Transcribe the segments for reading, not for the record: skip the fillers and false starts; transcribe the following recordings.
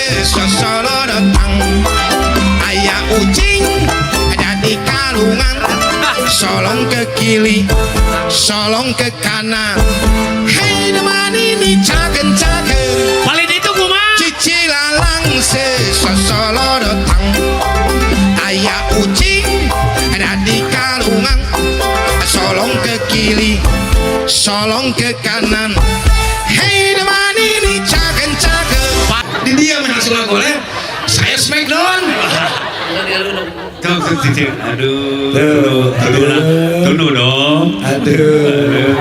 sesosoro datang. Ayah ucing ada di kalungan, solong ke kiri, solong ke kanan. Hei teman ini cagen-cagen, paling itu kumaha cici lalang sesosoro datang. Ayah ucing ada di kalungan, solong ke kiri, solong ke kanan. Hei teman ini cagen-cagen. Di dia masuk boleh. Saya Smackdown. kau cici aduh tunggu dong aduh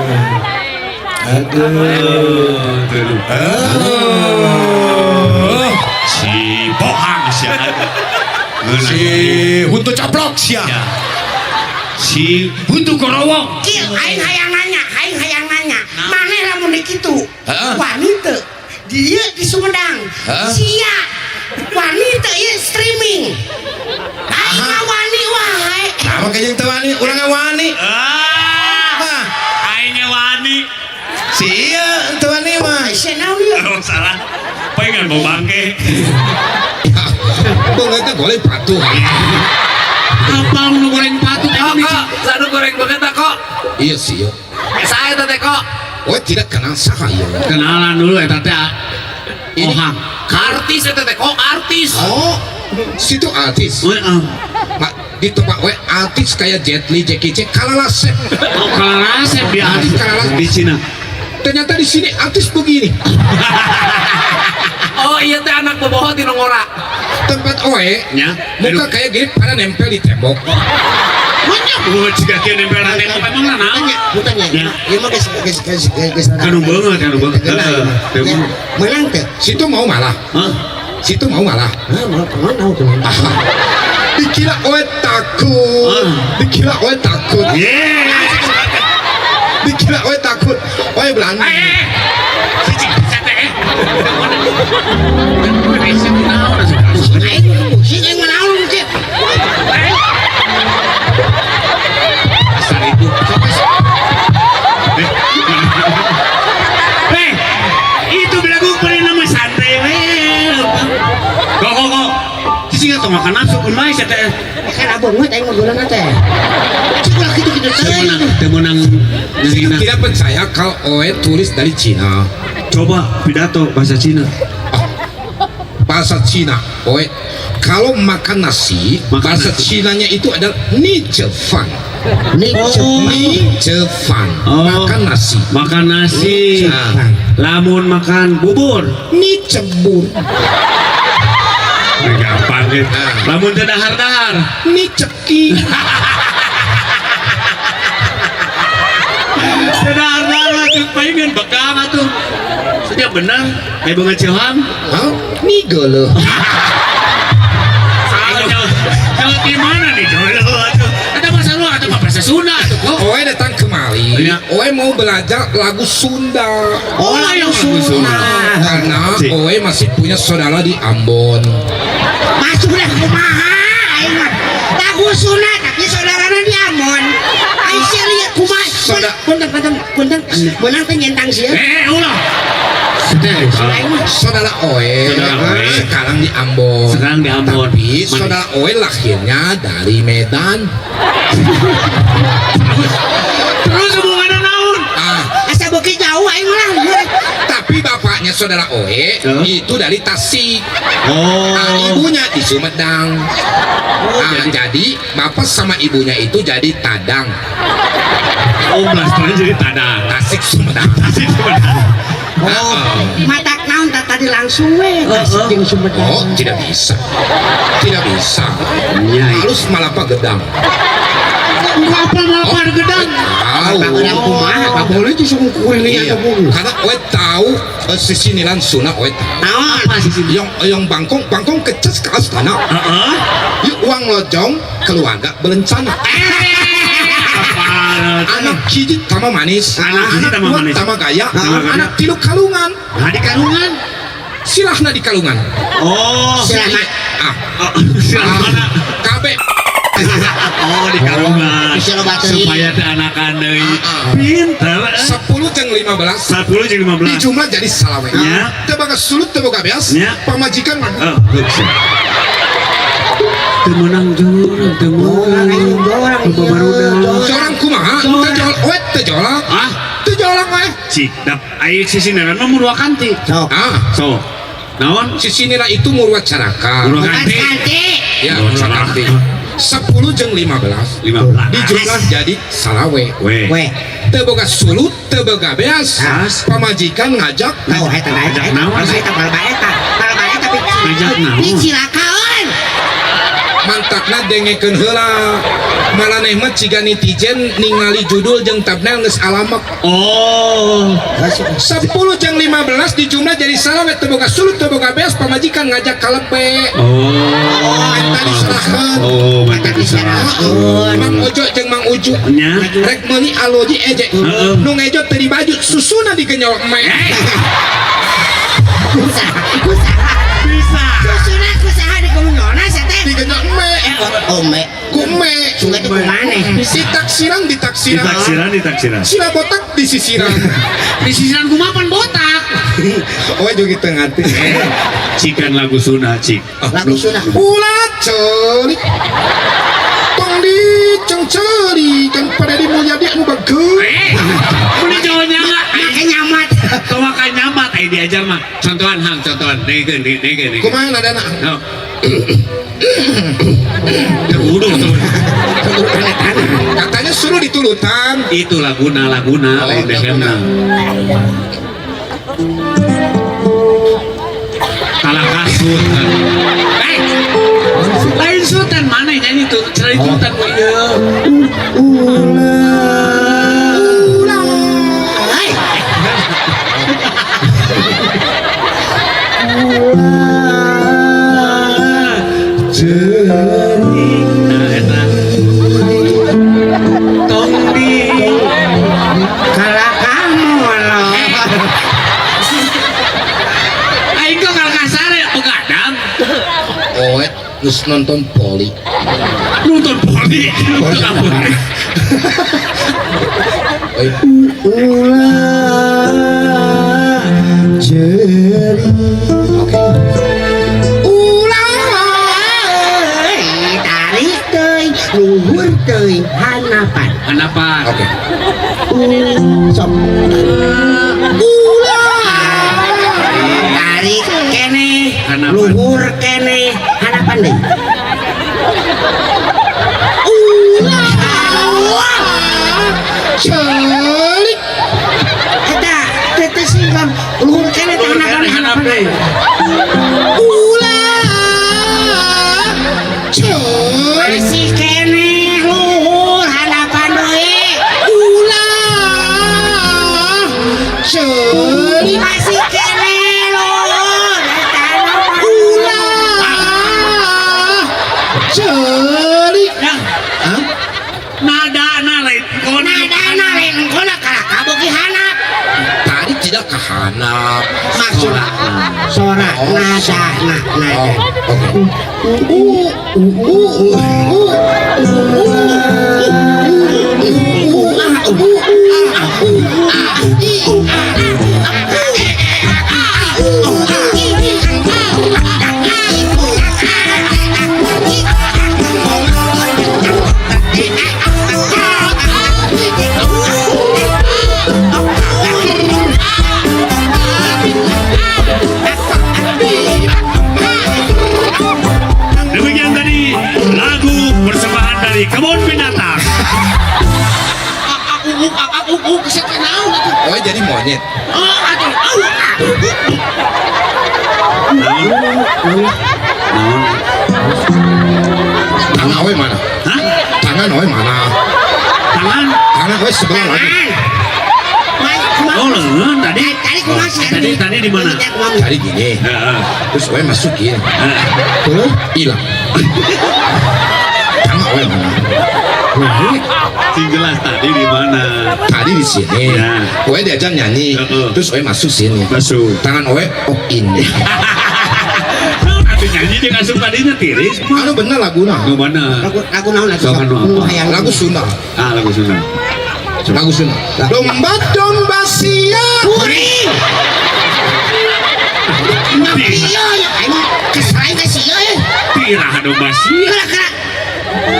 si bohang Si Huntu Caplok sia. si Huntu Korowong. Kieu aing hayang nanya, maneh lamun dikitu? Hah? Wanita dia di Sumedang. Hah? Sia wanita ieu streaming. Aing mah wani wae. Apa kayak yang wani? Urang wani. Hah? Aingnya wani. Sia teu wani mah. Sia naon ieu? Oh salah. Pengen mau bangke. Beungeut golek patuh. Apa nu goreng patu Kok, sanu goreng banget kok. Iya sih ya. Saya teh kok. Oh tidak kenal saha ieu. kenalan dulu eta teh. Ini- Ohang. Artis eta teh kok artis. Oh, situ artis. Mak di tempat we artis kayak Jet Li, Jackie Chan, kalalasep. Oh kalarasep dia Artis kalalasep. di Cina. Ternyata di sini artis begini. Oh iya teh anak boboho di Nongora. Tempat oe, Ya. muka kayak gini pada nempel di tembok. Banyak gua jika dia nempel na tembok emang lah naon. Bukannya, Ya. ieu mah geus Kanu beungeut, kanu beungeut. Teu beungeut. menang teh. Situ mau malah. Hah? Situ mau malah. Nah, mau kemana tuh? Aha. Dikira oe takut. Dikira oe takut. Yeah. Dikira oe takut. Oe belanja. Cicing sate. Aing musik yang menaon musik. Asal itu. Hei, itu belagu paling nama santai we. Kok. Cicing atuh makan nafsu kun bae sate. Kan abang mah aing mah geulana teh. Cik ulah kitu-kitu teh. Teu menang Situ nyerina. tidak percaya kalau oe tulis dari Cina. Coba pidato bahasa Cina. Bahasa Cina, oe. Kalau makan nasi, Makan bahasa nasi. Cinanya itu adalah ni fan. Nih, Ni fan. Makan nasi. Makan nasi. Nah. Lamun makan bubur. Ni cebur. Gampang gitu. Lamun teu dahar-dahar. Ni ceki. Teu dahar-dahar lagi pengen bekam atuh. Setiap benar, kayak bunga cilham. Hah? Ni geuleuh. Jawa di mana nih dulu atuh? Ada bahasa luar atau bahasa Sunda atuh kok? Oe datang kemari. Iya. Oe mau belajar lagu Sunda. Oh, yang Sunda. Karena Cik. Oe masih punya saudara di Ambon. masuk dah kumaha aing mah. Lagu sunat tapi saudarana di Ambon. Aing sia lihat kumaha. Punten. Menang teh nyentang sia. Ulah. Aing mah Saudara Oe, Saudara Oe. sekarang di Ambon. Sekarang di Ambon. Tapi saudara Oe lahirnya dari Medan. Terus hubungannya naon? asa beuki jauh aing mah. Tapi bapaknya saudara Oe itu dari Tasik. Ibunya di Sumedang. Jadi bapak sama ibunya itu jadi Tadang. Oh, blasternya jadi tadang. Tasik Sumedang. Matak naon tadi langsung we. Tasik jeung Sumedang. Oh, tidak bisa. Tidak bisa. Iya. Halus malapa gedang. Apa gedang? Tahu. Gedang kumaha? Nggak boleh disuruh kuliah. Iya. Karena Oe tahu sisinilan Sunda Oe tahu. Naon? Yang bangkong kecas ke astana. Heeh. Yuk uang lojong keluarga berencana. Anak hiji tama manis, Anak hiji tama dua manis. tama gaya, Tama gaya. anak tilu kalungan. Nah, di kalungan. Silahna di kalungan. Oh, Silahna. silang mana? Kabe. Oh, di kalungan. Bisa lo bateri. Supaya teh anakan deui. Pinter. jeung 15 10 jeung 15 dijumlah jadi salawe. Ya. Teu boga sulut teu boga beas. Ya. Pamajikan mah. oh bisa temenang jorang Jorang kumaha? Teu jol wet teu jolak. ah Teu jolak we. cik dap air sisineran mah murwa kanti so naon Sisinira itu murwa caraka. murwa kanti Ya, Murwa caraka. caraka. 10 jeung 15 15 dijumlah jadi salawe. we Teu boga sulut teu boga beas. As. Pamajikan ngajak Ngajak naon? Ngajak naon? Dicilakaon. mantakna dengekeun heula. Maraneh mah ciga netizen ningali judul jeung thumbnail geus alamak. oh 10 jeung 15 dijumlah jadi salawe teu boga sulut teu boga beas pamajikan ngajak kalepe. Eta diserahkeun. oh mantap diserahkeun Mang Ojo jeung Mang Uju nya rek meuli aloji eje. Heeh. Nu ngejo teu dibaju susuna digenyol eme. Kusaha. bisa Susuna kusaha di komunona teh. Digenyol eme. Ome. Ku eme. Sungai teh kumane. Si taksiran di ditaksiran. taksiran Sila botak disisiran. di sisiran kumapan botak Oh juga gitu ngerti. cikan lagu Sunda cik Lagu Sunda. Ulat celik. Tong diceng celik kan pada dimulyadi anu bageus. Ini cowoknya nggak? Make nyamat. Kau makan nyamat, diajar mah. Contohan hang, contohan. Nih. Kumaha nadana? No. Terudung tuh. Katanya suruh ditulutan. Itu laguna, lain dehemna. Kalah kasut. Lain sultan mana nyanyi tuh? Cerai sultan kok ya. Hai. Nah, eta. Tong di Kalau kamu loh. aing kok kalau kasar ya pegadang. Oh, geus nonton poli. Nonton poli. Nonton apa? Eh, Tarik teuing, luhur teuing, hanapan. Kenapa? Oke. Sok. Tarik kene, Hanapan. luhur kene, hanapan deui. Celik. Eta teu singgang luhur kene teh hanapan hanapan deui. Masih kene luhur hanapan deui. Masih kene luhur eta hanapan. Celik. Nada lain. Kau Nadana lain engkona kalah kabogi hanap. Tadi tidak kehanap. Maksudna sora nada nada. Oh, oke. Demikian tadi lagu persembahan dari Kebun Binatang. Oh, jadi monyet. Tangan oe mana? Hah? Tangan oe mana? Tangan? Tangan oe sebelah lagi. Oh, lengan tadi. Tadi kumaha sih? Tadi di mana? Tadi gini. Terus oe masukin. Terus hilang. Tangan oe mana? Si jelas tadi di mana? Tadi di sini. Ya. Oe diajak nyanyi. Terus oe masuk sini. Masuk. Tangan oe oh ini. Nanti nyanyi dia ngasup tadinya tiris. Anu bener laguna. Lu mana? Lagu naon lagu? Sok anu apa? Hayang. Lagu Sunda. Ah, lagu Sunda. bagus bener. Domba-domba siap. Kuring. Iya ya, aing kesalahan ka sia ya. Tiraha domba sia. Kira-kira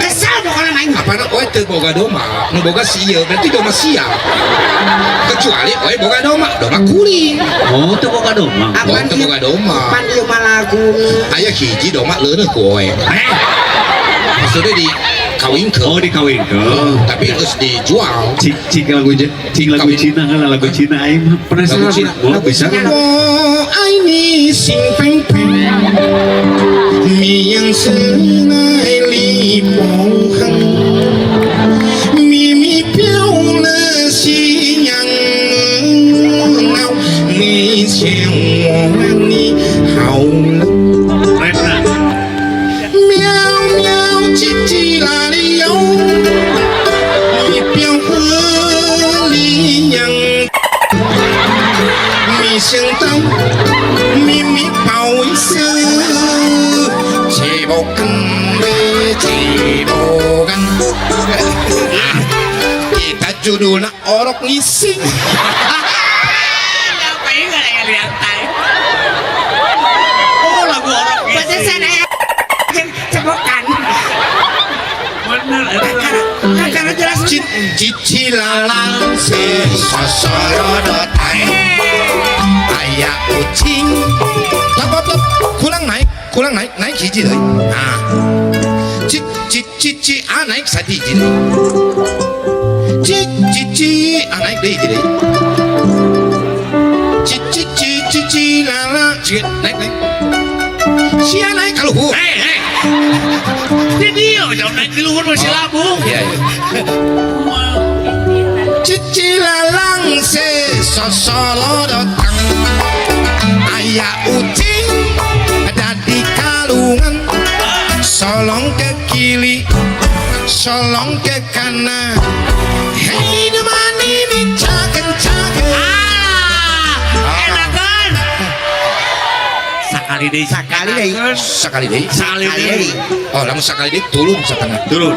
kesal pokoknya main. Apa nak oe teu boga domba, nu boga sia berarti domba siap. Kecuali oe boga domba kuring. Oh, teu boga domba. Oh, teu boga domba. Pan ieu malagu. Aya hiji domba leuneuh ku oe. Maksudnya di kawinkeun. Oh, dikawinkeun. Tapi geus dijual. Cing lagu Cina kan lagu Cina aing mah penasaran. Lagu Cina. Oh, bisa kan? Oh, ai ni sing peng peng. Mi yang senai li bong hang. Mi mi piao le xi yang ngao. Ni xiao wang ni hao le. Rena. Miao miao chi chi la li yo. Mi piao he li yang. Mi xiang tao. Mi mi bao yi sư. Cibokan be cibokan. Kita judulnya orok ngising. Apa ini enggak ada lihat tai. Oh, lagu orang ini. Batasan aya cebokan. Bener. Karena jelas Cici lalang se sosoro tai. Aya ucing. Lap kulang naik hiji deui. Nah. Cici naik sadi hiji deui. Cici naik deui hiji deui. Cici lala naik. Sia naik ka luhur. Di dia jauh naik di luhur masih labu. Iya. Cici lalang se sosolo datang. Aya ucing ada di kalungan. Solong ke kiri, solong ke kanan. Hei teman ini caken. Enakan. Sakali deui. Sekali deh. Oh, lamun sekali deh tulung setengah. Turun.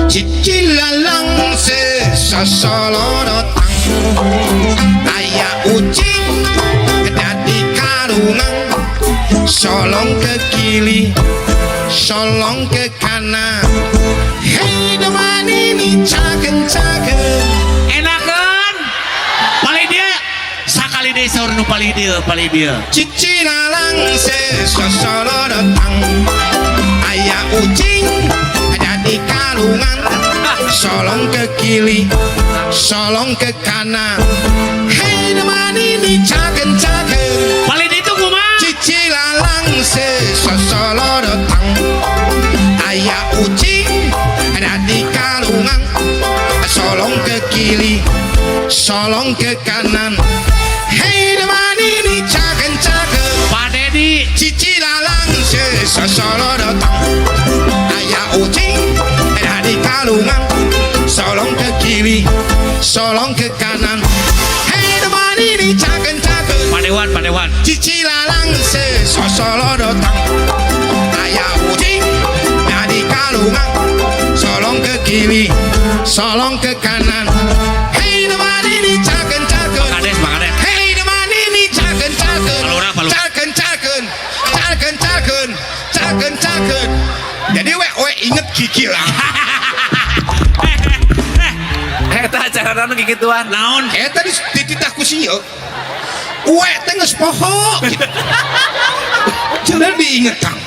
Cici lalang se sosolo datang. Aya ucing ada di karungan. Solong ke kiri, solong ke kanan. Hei teman ini caken. Enakan. Paling dia sakali deui saur nu paling dia. Cici lalang se sosolo datang. Aya ucing ada di karungan. Solong ke kiri, solong ke kanan. Hei teman ini caken. Paling itu kumaha? Cici lalang se sosolo datang. Aya ucing ada di kalungan. Solong ke kiri, solong ke kanan. Hei teman ini caken. Pak Dedi. Cici lalang se sosolo datang. Aya ucing ada di kalungan. Solong ke kiri, solong ke kanan. Hei teman ini caken. Pak Dewan. Cici lalang se sosolo datang. Aya ucing dari kalungan. Solong ke kiri, solong ke kanan. Hei teman ini caken. Pak Kades. Hei teman ini caken. Palura. Caken. Jadi we inget kiki lah. Eta acara nanu gigituan. Naon? Tadi dititahku sih yo. We teh geus poho. Jangan diinget kang.